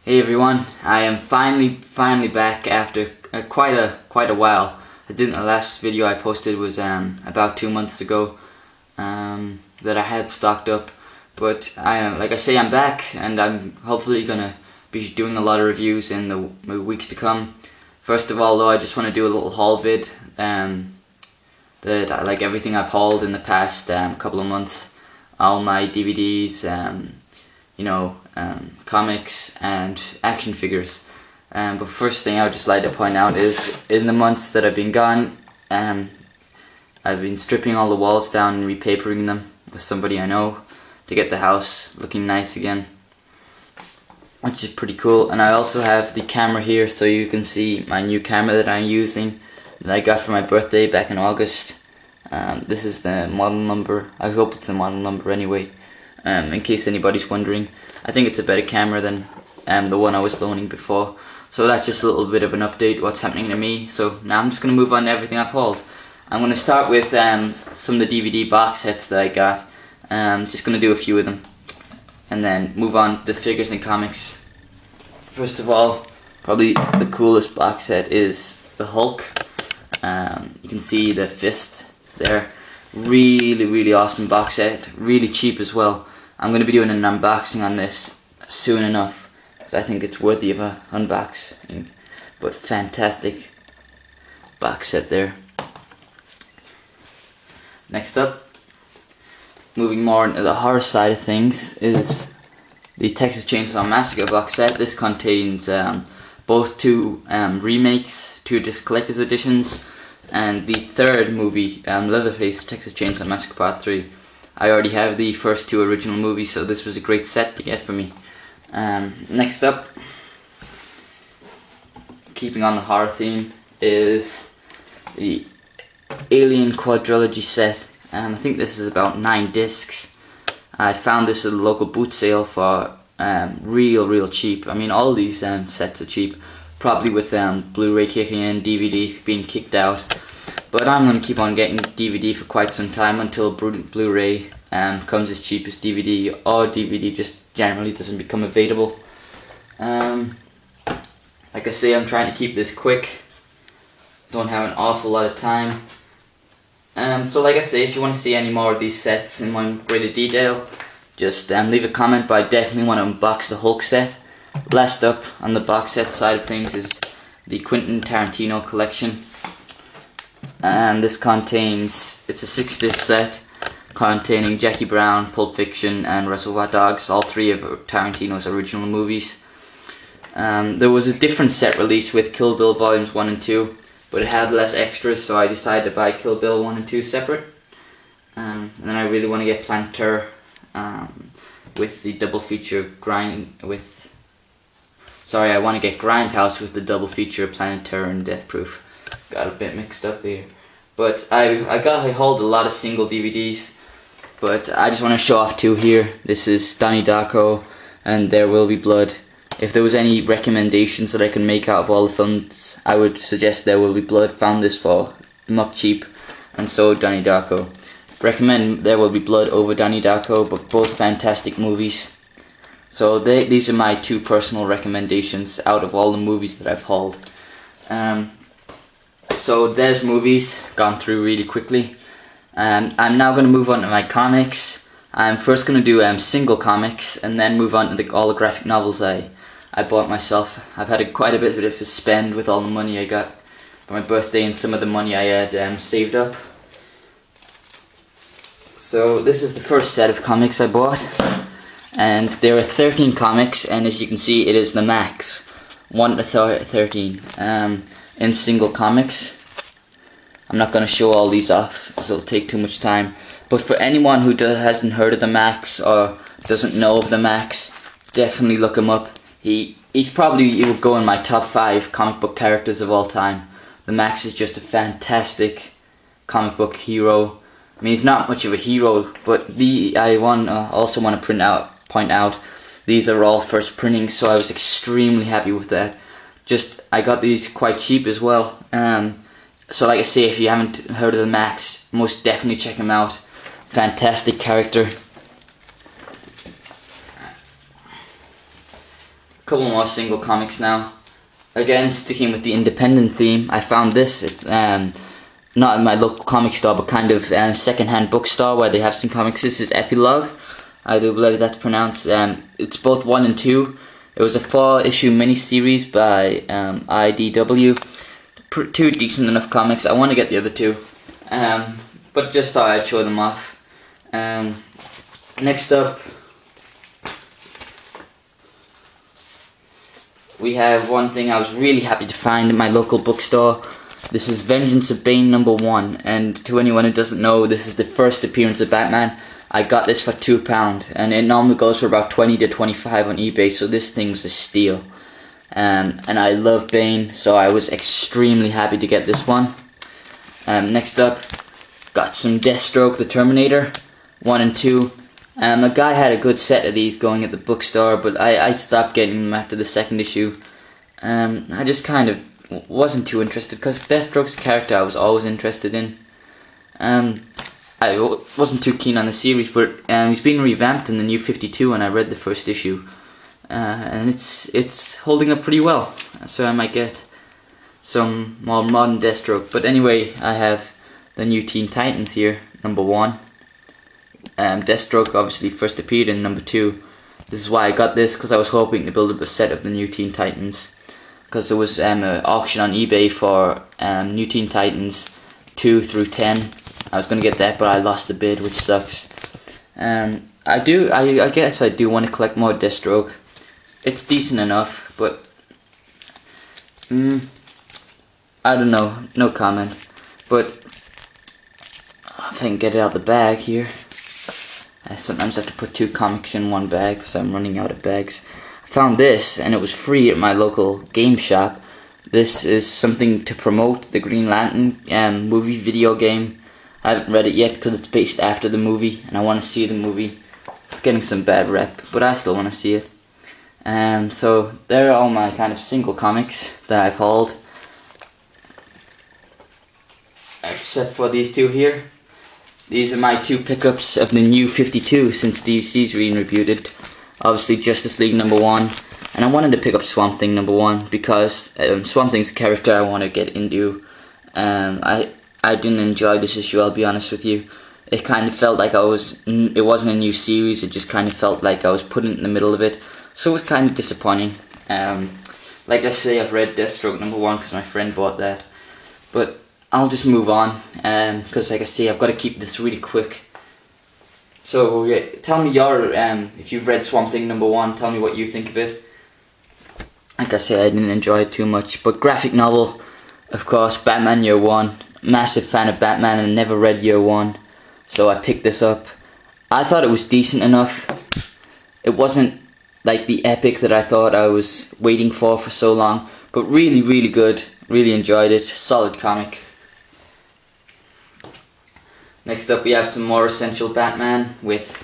Hey everyone, I am finally back after quite a while. I think the last video I posted was about 2 months ago that I had stocked up, but like I say, I'm back and I'm hopefully gonna be doing a lot of reviews in the weeks to come. First of all, though, I just want to do a little haul vid like everything I've hauled in the past couple of months, all my DVDs, comics and action figures. But first thing I would just like to point out is in the months that I've been gone, I've been stripping all the walls down and repapering them with somebody I know to get the house looking nice again, which is pretty cool. And I also have the camera here so you can see my new camera that I'm using that I got for my birthday back in August. This is the model number. I hope it's the model number anyway, in case anybody's wondering. I think it's a better camera than the one I was loaning before. So that's just a little bit of an update what's happening to me. So now I'm just going to move on to everything I've hauled. I'm going to start with some of the DVD box sets that I got. Just going to do a few of them and then move on to the figures and comics. First of all, probably the coolest box set is the Hulk. You can see the fist there. Really awesome box set, really cheap as well. I'm going to be doing an unboxing on this soon enough because I think it's worthy of a unboxing. But fantastic box set there. Next up, moving more into the horror side of things, is the Texas Chainsaw Massacre box set. This contains both two remakes, two disc collector's editions, and the third movie, Leatherface, Texas Chainsaw Massacre Part 3. I already have the first two original movies, so this was a great set to get for me. Next up, keeping on the horror theme, is the Alien Quadrilogy set. I think this is about 9 discs. I found this at a local boot sale for real cheap. I mean, all these sets are cheap, probably with Blu-ray kicking in, DVDs being kicked out. But I'm going to keep on getting DVD for quite some time until Blu-ray comes as cheap as DVD, or DVD just generally doesn't become available. Like I say, I'm trying to keep this quick. Don't have an awful lot of time. So like I say, if you want to see any more of these sets in more greater detail, just leave a comment, but I definitely want to unbox the Hulk set. Last up on the box set side of things is the Quentin Tarantino collection. This contains, it's a 6-disc set containing Jackie Brown, Pulp Fiction and Reservoir Dogs, all 3 of Tarantino's original movies. There was a different set released with Kill Bill Volumes 1 and 2, but it had less extras, so I decided to buy Kill Bill 1 and 2 separate. And then I really want to get Planet Terror with the double feature I want to get Grindhouse with the double feature Planet Terror and Death Proof. Got a bit mixed up here. But I hauled a lot of single DVDs, but I just want to show off 2 here. This is Donnie Darko and There Will Be Blood. If there was any recommendations that I can make out of all the films, I would suggest There Will Be Blood. Found this for muck cheap, and so Donnie Darko. Recommend There Will Be Blood over Donnie Darko, but both fantastic movies. So these are my 2 personal recommendations out of all the movies that I've hauled. So there's movies, gone through really quickly. I'm now going to move on to my comics. I'm first going to do single comics and then move on to all the graphic novels I bought myself. I've had quite a bit of a spend with all the money I got for my birthday and some of the money I had saved up. So this is the first set of comics I bought, and there are 13 comics, and as you can see it is the max, 1 to 13 in single comics. I'm not going to show all these off because it'll take too much time, but for anyone who hasn't heard of the Max or doesn't know of the Max, definitely look him up. He would go in my top 5 comic book characters of all time. The Max is just a fantastic comic book hero. I mean, he's not much of a hero, but I also want to point out these are all first printings, so I was extremely happy with that. I got these quite cheap as well. So like I say, if you haven't heard of the Max, most definitely check him out. Fantastic character. Couple more single comics now. Again, sticking with the independent theme, I found this not in my local comic store, but kind of second-hand bookstore where they have some comics. This is Epilogue. I do believe that's pronounced. It's both 1 and 2. It was a 4-issue mini-series by IDW. 2 decent enough comics. I want to get the other 2, but just thought I'd show them off. Next up, we have one thing I was really happy to find in my local bookstore. This is Vengeance of Bane #1, and to anyone who doesn't know, this is the first appearance of Batman. I got this for £2, and it normally goes for about 20 to 25 on eBay, so this thing's a steal. And I love Bane, so I was extremely happy to get this one. Next up, got some Deathstroke the Terminator, 1 and 2. A guy had a good set of these going at the bookstore, but I stopped getting them after the 2nd issue. I just kind of wasn't too interested, because Deathstroke's a character I was always interested in. I wasn't too keen on the series, but he's been revamped in the New 52, and I read the 1st issue. And it's holding up pretty well, so I might get some more modern Deathstroke. But anyway, I have the New Teen Titans here, #1. Deathstroke obviously first appeared in #2. This is why I got this, because I was hoping to build up a set of the New Teen Titans, because there was an auction on eBay for New Teen Titans 2 through 10. I was going to get that, but I lost the bid, which sucks. I guess I do want to collect more Deathstroke. It's decent enough, but I don't know, no comment. But if I can get it out the bag here. I sometimes have to put 2 comics in one bag because I'm running out of bags. I found this, and it was free at my local game shop. This is something to promote the Green Lantern movie video game. I haven't read it yet because it's based after the movie, and I want to see the movie. It's getting some bad rep, but I still want to see it. So there are all my kind of single comics that I've hauled, except for these 2 here. These are my 2 pickups of the New 52 since DC's been rebooted. Obviously Justice League #1, and I wanted to pick up Swamp Thing #1 because Swamp Thing's a character I want to get into. I didn't enjoy this issue, I'll be honest with you. It kind of felt like it wasn't a new series, it just kind of felt like I was put in the middle of it. So it was kind of disappointing. Like I say, I've read Deathstroke #1 because my friend bought that. But I'll just move on, because like I say, I've got to keep this really quick. So yeah, tell me if you've read Swamp Thing #1, tell me what you think of it. Like I say, I didn't enjoy it too much, but graphic novel, of course, Batman Year One. Massive fan of Batman and never read Year One, so I picked this up. I thought it was decent enough. It wasn't like the epic that I thought I was waiting for so long, but really, really good. Really enjoyed it. Solid comic. Next up we have some more Essential Batman with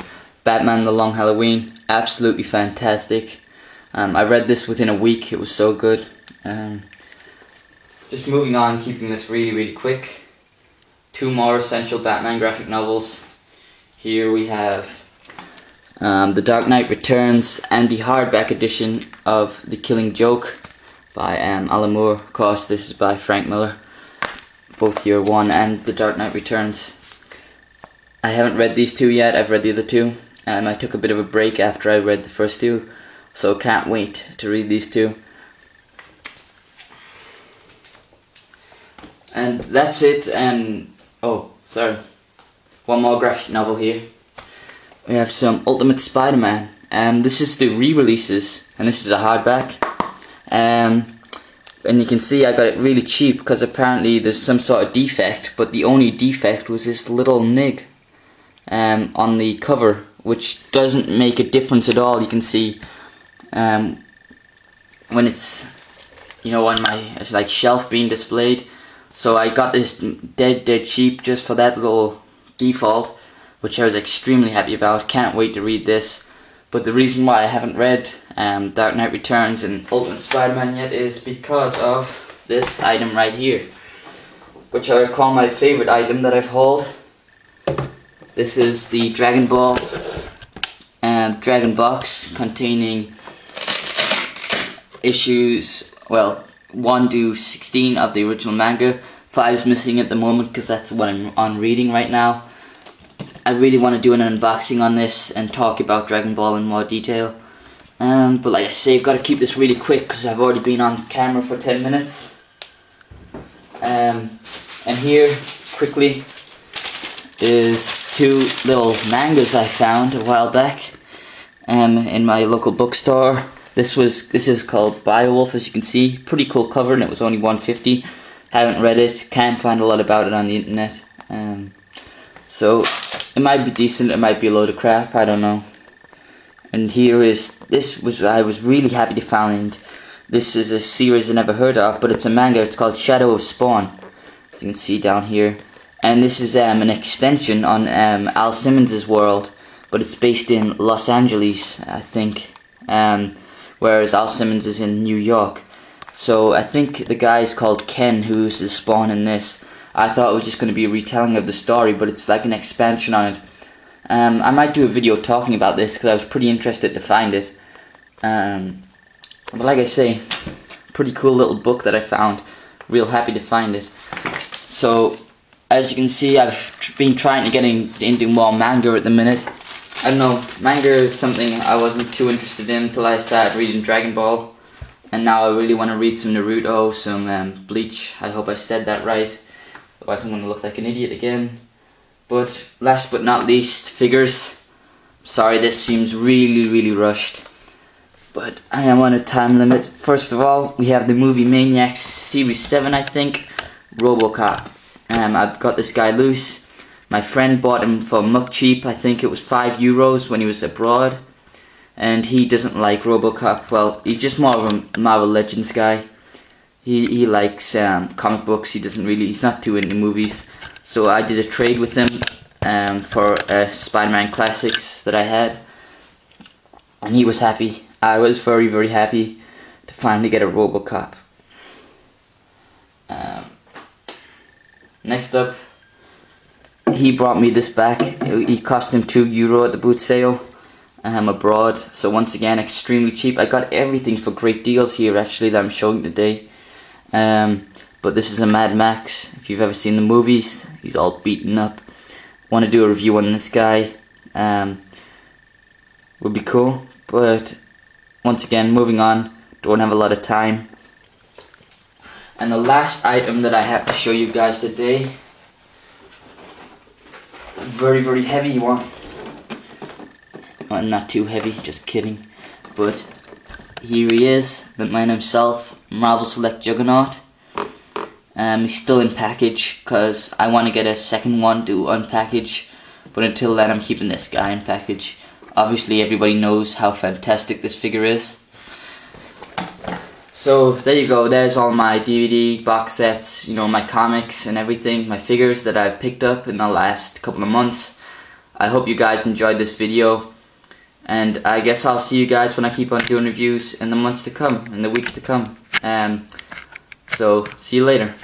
Batman The Long Halloween. Absolutely fantastic. I read this within a week, it was so good. Just moving on, keeping this really, really quick. 2 more Essential Batman graphic novels. Here we have The Dark Knight Returns and the hardback edition of The Killing Joke by Alan Moore. Of course, this is by Frank Miller. Both Year One and The Dark Knight Returns. I haven't read these 2 yet, I've read the other 2. I took a bit of a break after I read the first 2, so can't wait to read these 2. And that's it. Oh, sorry. One more graphic novel here. We have some Ultimate Spider-Man. This is the re-releases, and this is a hardback. And you can see I got it really cheap because apparently there's some sort of defect, but the only defect was this little nig on the cover, which doesn't make a difference at all. You can see when it's, you know, on my shelf being displayed. So I got this dead cheap just for that little default, which I was extremely happy about. Can't wait to read this. But the reason why I haven't read Dark Knight Returns and Ultimate Spider-Man yet is because of this item right here, which I call my favourite item that I've hauled. This is the Dragon Ball Dragon box containing issues, well, 1 to 16 of the original manga. 5's missing at the moment because that's what I'm on reading right now. I really want to do an unboxing on this and talk about Dragon Ball in more detail. But like I say, I've got to keep this really quick because I've already been on camera for 10 minutes. And here, quickly, is 2 little mangas I found a while back in my local bookstore. This is called Beowulf, as you can see. Pretty cool cover, and it was only $1.50. Haven't read it, can't find a lot about it on the internet. So it might be decent, it might be a load of crap, I don't know. And here is, I was really happy to find. This is a series I never heard of, but it's a manga. It's called Shadow of Spawn, as you can see down here. And this is an extension on Al Simmons' world, but it's based in Los Angeles, I think. Whereas Al Simmons is in New York. So I think the guy is called Ken, who's the Spawn in this. I thought it was just going to be a retelling of the story, but it's like an expansion on it. I might do a video talking about this because I was pretty interested to find it. But like I say, pretty cool little book that I found. Real happy to find it. So as you can see, I've been trying to get into more manga at the minute. I don't know, manga is something I wasn't too interested in until I started reading Dragon Ball. And now I really want to read some Naruto, some Bleach. I hope I said that right. Otherwise I'm going to look like an idiot again. But last but not least, figures. Sorry, this seems really rushed. But I am on a time limit. First of all, we have the movie Maniacs Series 7, I think. RoboCop. I've got this guy loose. My friend bought him for muck cheap. I think it was €5 when he was abroad. And he doesn't like RoboCop. Well, he's just more of a Marvel Legends guy. He likes comic books. He's not too into movies. So I did a trade with him for Spider-Man Classics that I had. And he was happy. I was very happy to finally get a RoboCop. Next up, he brought me this back. It cost him €2 at the boot sale. Abroad, so once again extremely cheap. I got everything for great deals here actually that I'm showing today. But this is a Mad Max. If you've ever seen the movies, he's all beaten up. Want to do a review on this guy. Would be cool, but once again, moving on. Don't have a lot of time. And the last item that I have to show you guys today, very heavy one. Well, not too heavy, just kidding. But here he is, the man himself, Marvel Select Juggernaut. He's still in package because I want to get a second one to unpackage. But until then, I'm keeping this guy in package. Obviously, everybody knows how fantastic this figure is. So there you go. There's all my DVD box sets, you know, my comics and everything, my figures that I've picked up in the last couple of months. I hope you guys enjoyed this video. And I guess I'll see you guys when I keep on doing reviews in the months to come, in the weeks to come. So, see you later.